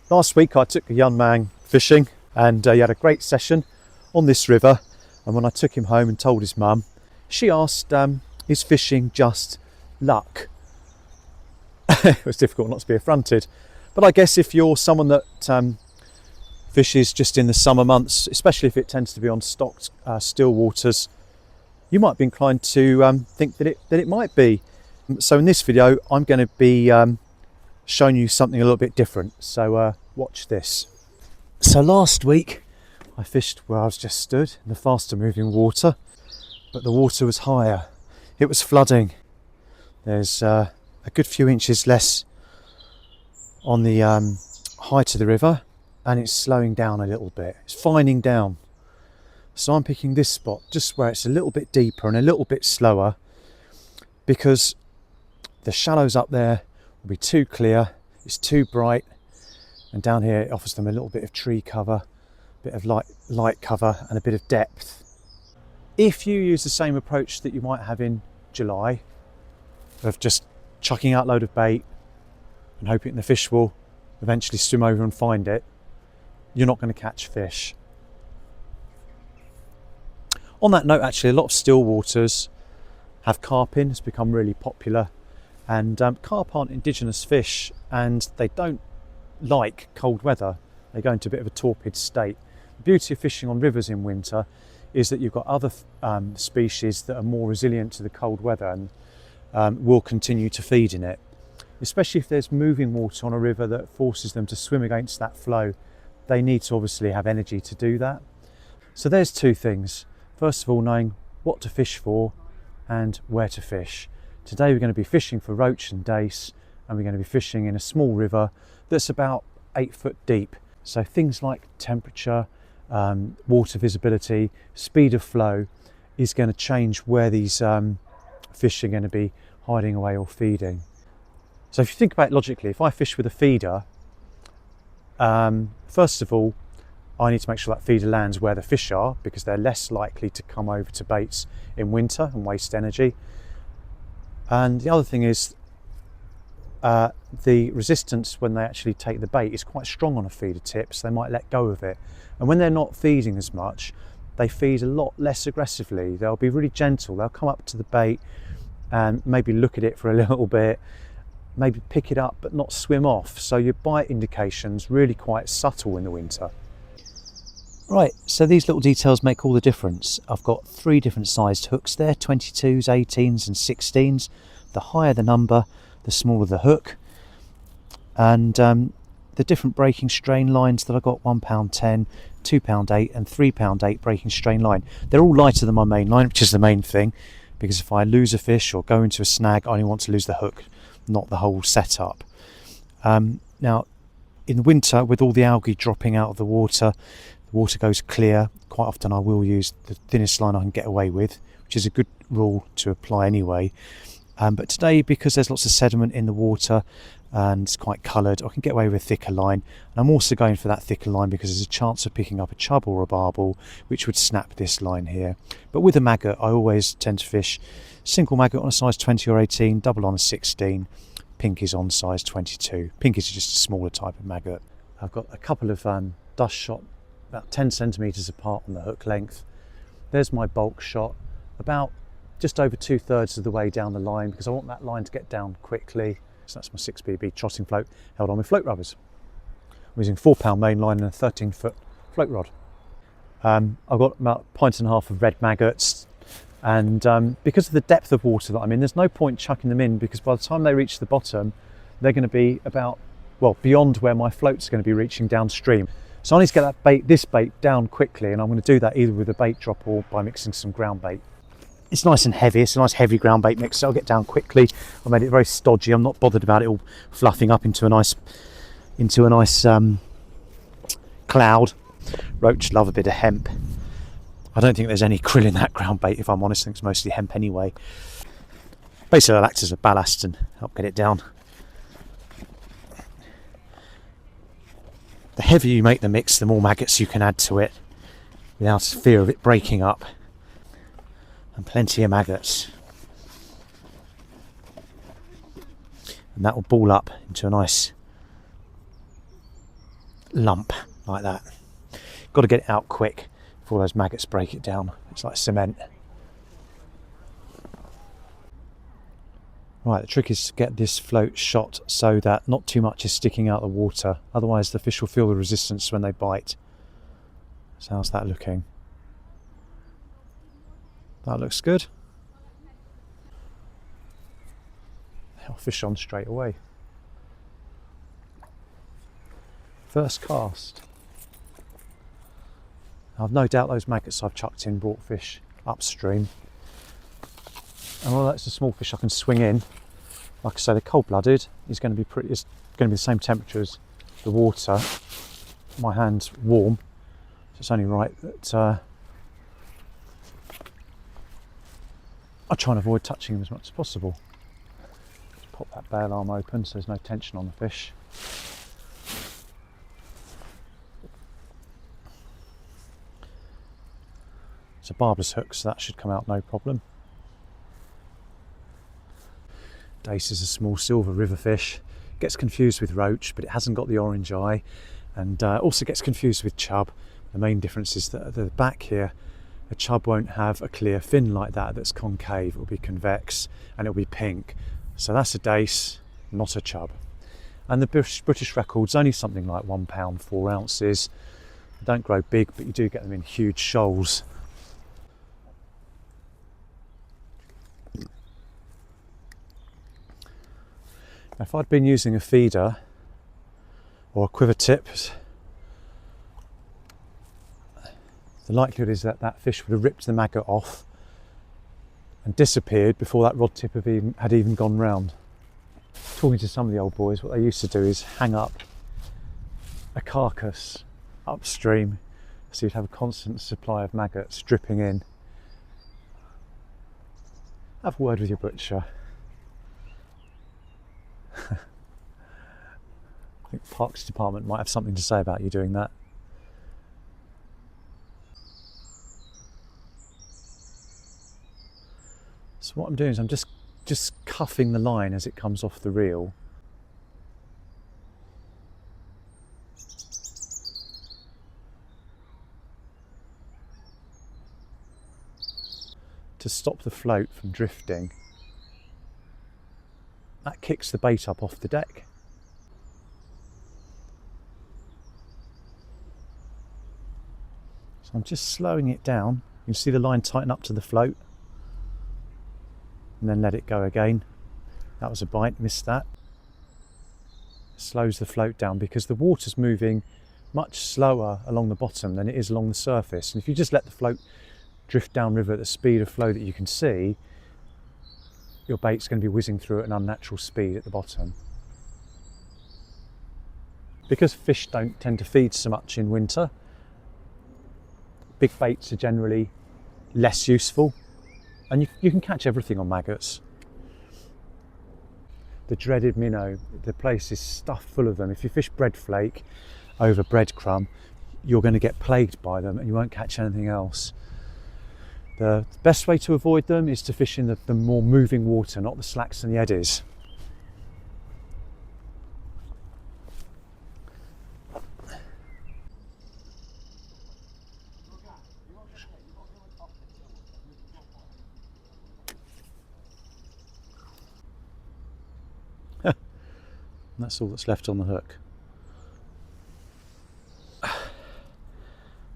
Last week I took a young man fishing and he had a great session on this river, and when I took him home and told his mum, she asked, is fishing just luck? It was difficult not to be affronted, but I guess if you're someone that fishes just in the summer months, especially if it tends to be on stocked still waters, you might be inclined to think that it might be. So in this video I'm going to be showing you something a little bit different, so watch this. So last week I fished where I was just stood in the faster moving water, but the water was higher, it was flooding. There's a good few inches less on the height of the river, and it's slowing down a little bit, it's fining down. So I'm picking this spot just where it's a little bit deeper and a little bit slower, because the shallows up there will be too clear, it's too bright, and down here it offers them a little bit of tree cover, a bit of light cover and a bit of depth. If you use the same approach that you might have in July, of just chucking out a load of bait and hoping the fish will eventually swim over and find it, you're not going to catch fish. On that note, actually, a lot of still waters have carp in. It's become really popular, and carp aren't indigenous fish and they don't like cold weather. They go into a bit of a torpid state. The beauty of fishing on rivers in winter is that you've got other species that are more resilient to the cold weather and will continue to feed in it, especially if there's moving water on a river that forces them to swim against that flow. They need to obviously have energy to do that. So there's two things. First of all, knowing what to fish for and where to fish. Today we're going to be fishing for roach and dace, and we're going to be fishing in a small river that's about 8 foot deep. So things like temperature, water visibility, speed of flow is going to change where these fish are going to be hiding away or feeding. So if you think about it logically, if I fish with a feeder, first of all I need to make sure that feeder lands where the fish are, because they're less likely to come over to baits in winter and waste energy. And the other thing is the resistance when they actually take the bait is quite strong on a feeder tip, so they might let go of it. And when they're not feeding as much, they feed a lot less aggressively. They'll be really gentle. They'll come up to the bait and maybe look at it for a little bit, maybe pick it up but not swim off. So your bite indication's really quite subtle in the winter. Right, so these little details make all the difference. I've got 3 different sized hooks there, 22s, 18s and 16s. The higher the number, the smaller the hook. And the different breaking strain lines that I've got, £1.10, £2.8 and £3.8 breaking strain line. They're all lighter than my main line, which is the main thing, because if I lose a fish or go into a snag, I only want to lose the hook, not the whole setup. Now, in winter, with all the algae dropping out of the water goes clear. Quite often I will use the thinnest line I can get away with, which is a good rule to apply anyway. But today, because there's lots of sediment in the water and it's quite coloured, I can get away with a thicker line. And I'm also going for that thicker line because there's a chance of picking up a chub or a barbel, which would snap this line here. But with a maggot, I always tend to fish single maggot on a size 20 or 18, double on a 16, pinkies on size 22. Pinkies are just a smaller type of maggot. I've got a couple of dust shot about 10 centimetres apart on the hook length. There's my bulk shot, about just over 2/3 of the way down the line, because I want that line to get down quickly. So that's my 6BB trotting float held on with float rubbers. I'm using 4-pound main line and a 13-foot float rod. I've got about 1.5 pints of red maggots, and because of the depth of water that I'm in, there's no point chucking them in, because by the time they reach the bottom they're going to be about, well, beyond where my float's going to be reaching downstream. So I need to get this bait down quickly, and I'm going to do that either with a bait drop or by mixing some ground bait. It's nice and heavy, it's a nice heavy ground bait mix, so I'll get down quickly. I made it very stodgy, I'm not bothered about it all fluffing up into a nice cloud. Roach love a bit of hemp. I don't think there's any krill in that ground bait, if I'm honest. I think it's mostly hemp anyway. Basically it'll act as a ballast and help get it down. The heavier you make the mix, the more maggots you can add to it without fear of it breaking up. And plenty of maggots. And that will ball up into a nice lump like that. Got to get it out quick before those maggots break it down. It's like cement. Right, the trick is to get this float shot so that not too much is sticking out the water, otherwise the fish will feel the resistance when they bite. So how's that looking? That looks good. I'll fish on straight away. First cast. I've no doubt those maggots I've chucked in brought fish upstream. And although that's a small fish I can swing in, like I say, they're cold-blooded. It's going to be the same temperature as the water. My hand's warm, so it's only right that I try and avoid touching them as much as possible. Just pop that bail arm open so there's no tension on the fish. It's a barber's hook, so that should come out no problem. Dace is a small silver river fish. Gets confused with roach, but it hasn't got the orange eye, and also gets confused with chub. The main difference is that at the back here, a chub won't have a clear fin like that that's concave. It will be convex and it'll be pink. So that's a dace, not a chub. And the British record's only something like 1 pound 4 ounces. They don't grow big, but you do get them in huge shoals. If I'd been using a feeder or a quiver tip, the likelihood is that that fish would have ripped the maggot off and disappeared before that rod tip had even gone round. Talking to some of the old boys, what they used to do is hang up a carcass upstream so you'd have a constant supply of maggots dripping in. Have a word with your butcher. I think Parks Department might have something to say about you doing that. So what I'm doing is I'm just cuffing the line as it comes off the reel. To stop the float from drifting. That kicks the bait up off the deck. So I'm just slowing it down. You can see the line tighten up to the float and then let it go again. That was a bite, missed that. Slows the float down because the water's moving much slower along the bottom than it is along the surface. And if you just let the float drift downriver at the speed of flow that you can see, your bait's going to be whizzing through at an unnatural speed at the bottom. Because fish don't tend to feed so much in winter, big baits are generally less useful, and you can catch everything on maggots. The dreaded minnow, the place is stuffed full of them. If you fish breadflake over breadcrumb, you're going to get plagued by them and you won't catch anything else. The best way to avoid them is to fish in the more moving water, not the slacks and the eddies. That's all that's left on the hook.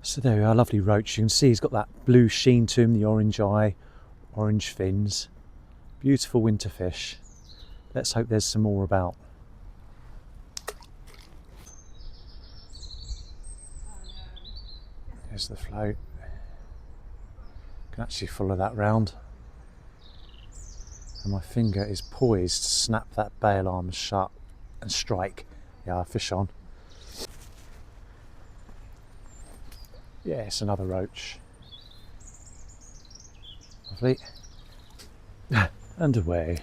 So there we are, lovely roach. You can see he's got that blue sheen to him, the orange eye, orange fins. Beautiful winter fish. Let's hope there's some more about. There's the float. Can actually follow that round. And my finger is poised to snap that bail arm shut and strike. Yeah, fish on. Yes, another roach. Lovely. And away.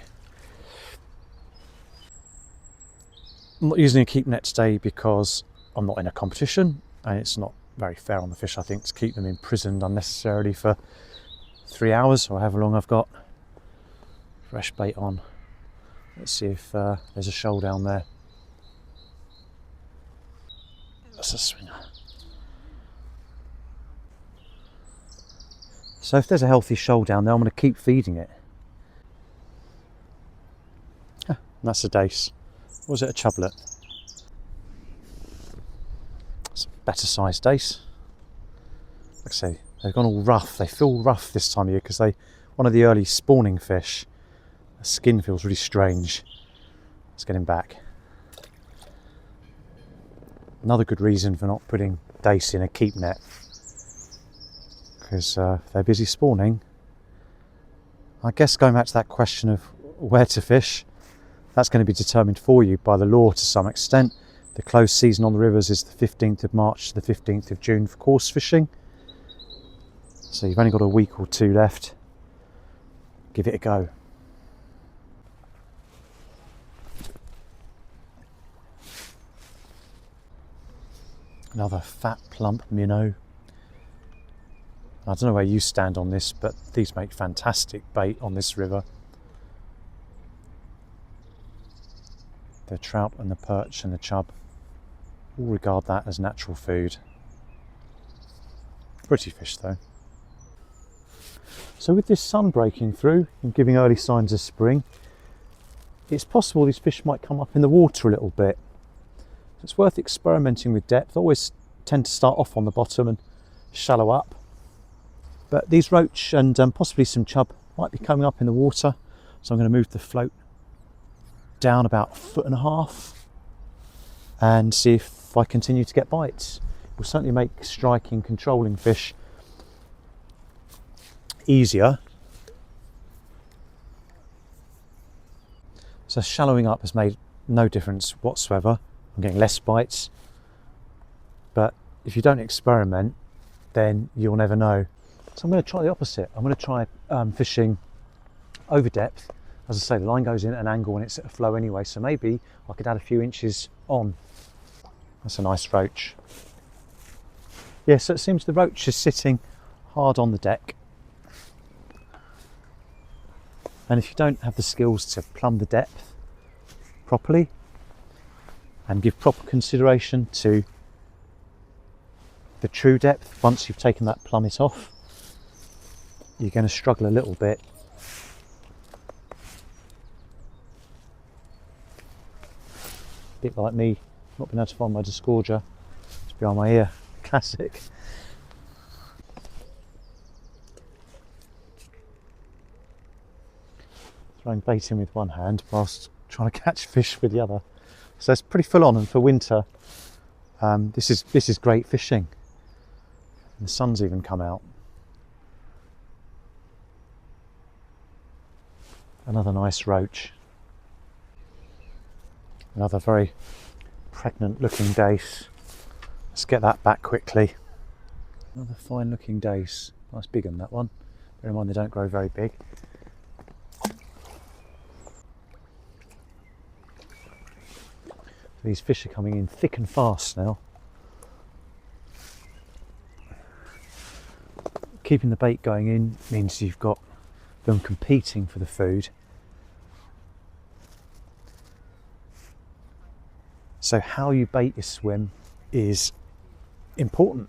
I'm not using a keep net today because I'm not in a competition and it's not very fair on the fish, I think, to keep them imprisoned unnecessarily for 3 hours or however long I've got. Fresh bait on. Let's see if there's a shoal down there. that's a swinger. So if there's a healthy shoal down there, I'm going to keep feeding it. And that's a dace. Or was it a chublet? It's a better sized dace. Like I say, they've gone all rough. They feel rough this time of year because one of the early spawning fish, the skin feels really strange. Let's get him back. Another good reason for not putting dace in a keep net, because if they're busy spawning, I guess going back to that question of where to fish, that's going to be determined for you by the law to some extent. The close season on the rivers is the 15th of March to the 15th of June for coarse fishing. So you've only got a week or two left. Give it a go. Another fat, plump minnow. I don't know where you stand on this, but these make fantastic bait on this river. The trout and the perch and the chub all regard that as natural food. Pretty fish though. So with this sun breaking through and giving early signs of spring, it's possible these fish might come up in the water a little bit. It's worth experimenting with depth. I always tend to start off on the bottom and shallow up. But these roach and possibly some chub might be coming up in the water. So I'm going to move the float down about 1.5 feet and see if I continue to get bites. It will certainly make striking, controlling fish easier. So shallowing up has made no difference whatsoever. I'm getting less bites, but if you don't experiment, then you'll never know. So I'm going to try the opposite. I'm going to try fishing over depth. As I say, the line goes in at an angle and it's at a flow anyway, so maybe I could add a few inches on. That's a nice roach. Yeah, so it seems the roach is sitting hard on the deck. And if you don't have the skills to plumb the depth properly and give proper consideration to the true depth once you've taken that plummet off, you're going to struggle a little bit. A bit like me not being able to find my disgorger. It's behind my ear. Classic. Throwing bait in with one hand whilst trying to catch fish with the other. So it's pretty full on, and for winter this is great fishing. And the sun's even come out. Another nice roach. Another very pregnant looking dace. Let's get that back quickly. Another fine looking dace. Nice big one, that one. Bear in mind they don't grow very big. These fish are coming in thick and fast now. Keeping the bait going in means you've got them competing for the food. So how you bait your swim is important.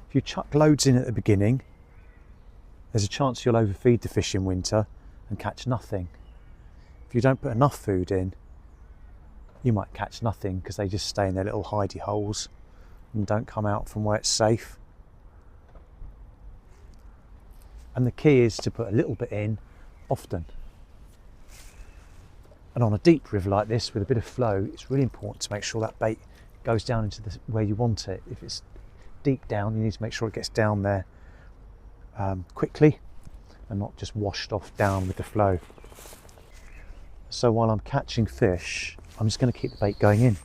If you chuck loads in at the beginning, there's a chance you'll overfeed the fish in winter and catch nothing. If you don't put enough food in, you might catch nothing because they just stay in their little hidey holes and don't come out from where it's safe. And the key is to put a little bit in often. And on a deep river like this with a bit of flow, it's really important to make sure that bait goes down into where you want it. If it's deep down, you need to make sure it gets down there quickly and not just washed off down with the flow. So while I'm catching fish, I'm just going to keep the bait going in.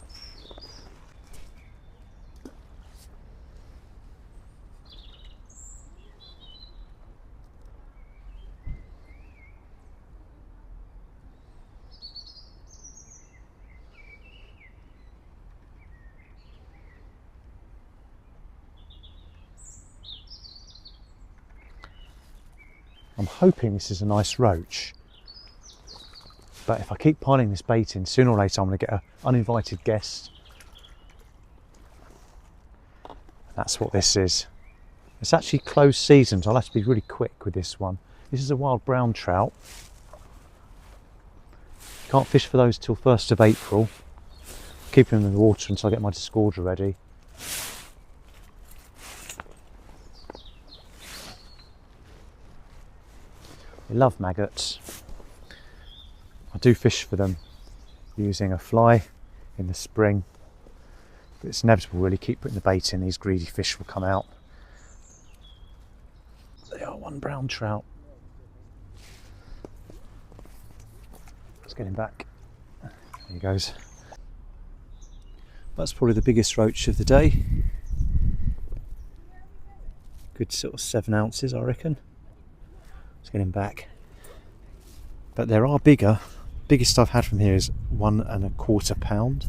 I'm hoping this is a nice roach, but if I keep piling this bait in, sooner or later I'm going to get an uninvited guest. That's what this is. It's actually closed season, so I'll have to be really quick with this one. This is a wild brown trout. Can't fish for those till 1st of April. Keeping them in the water until I get my disgorger ready. They love maggots. I do fish for them using a fly in the spring, but it's inevitable really. Keep putting the bait in, these greedy fish will come out. They are one brown trout. Let's get him back. There he goes. That's probably the biggest roach of the day. Good sort of 7 ounces, I reckon. Let's get him back. But there are bigger. Biggest I've had from here is 1¼ pound.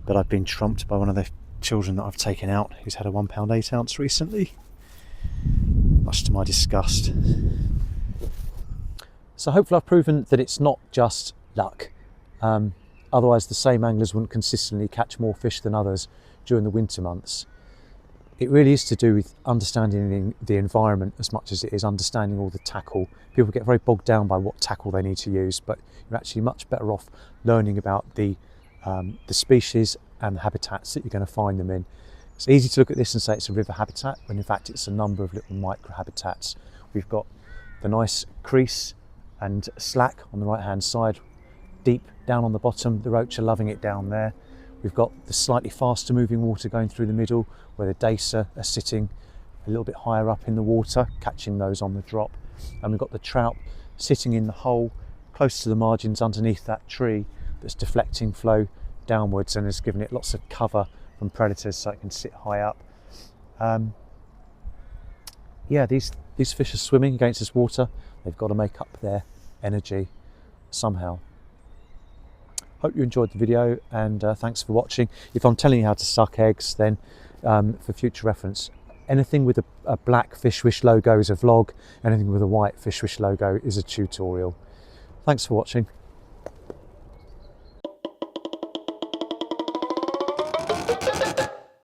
But I've been trumped by one of the children that I've taken out who's had a 1 pound 8 ounce recently. Much to my disgust. So hopefully I've proven that it's not just luck. Otherwise the same anglers wouldn't consistently catch more fish than others during the winter months. It really is to do with understanding the environment as much as it is understanding all the tackle. People get very bogged down by what tackle they need to use, but you're actually much better off learning about the species and the habitats that you're going to find them in. It's easy to look at this and say it's a river habitat, when in fact it's a number of little micro habitats. We've got the nice crease and slack on the right hand side, deep down on the bottom. The roach are loving it down there. We've got the slightly faster moving water going through the middle, where the dace are sitting a little bit higher up in the water, catching those on the drop. And we've got the trout sitting in the hole close to the margins underneath that tree that's deflecting flow downwards and has given it lots of cover from predators so it can sit high up. Yeah, these fish are swimming against this water. They've got to make up their energy somehow. Hope you enjoyed the video, and thanks for watching. If I'm telling you how to suck eggs, then for future reference, anything with a black Fishwish logo is a vlog, anything with a white Fishwish logo is a tutorial. Thanks for watching.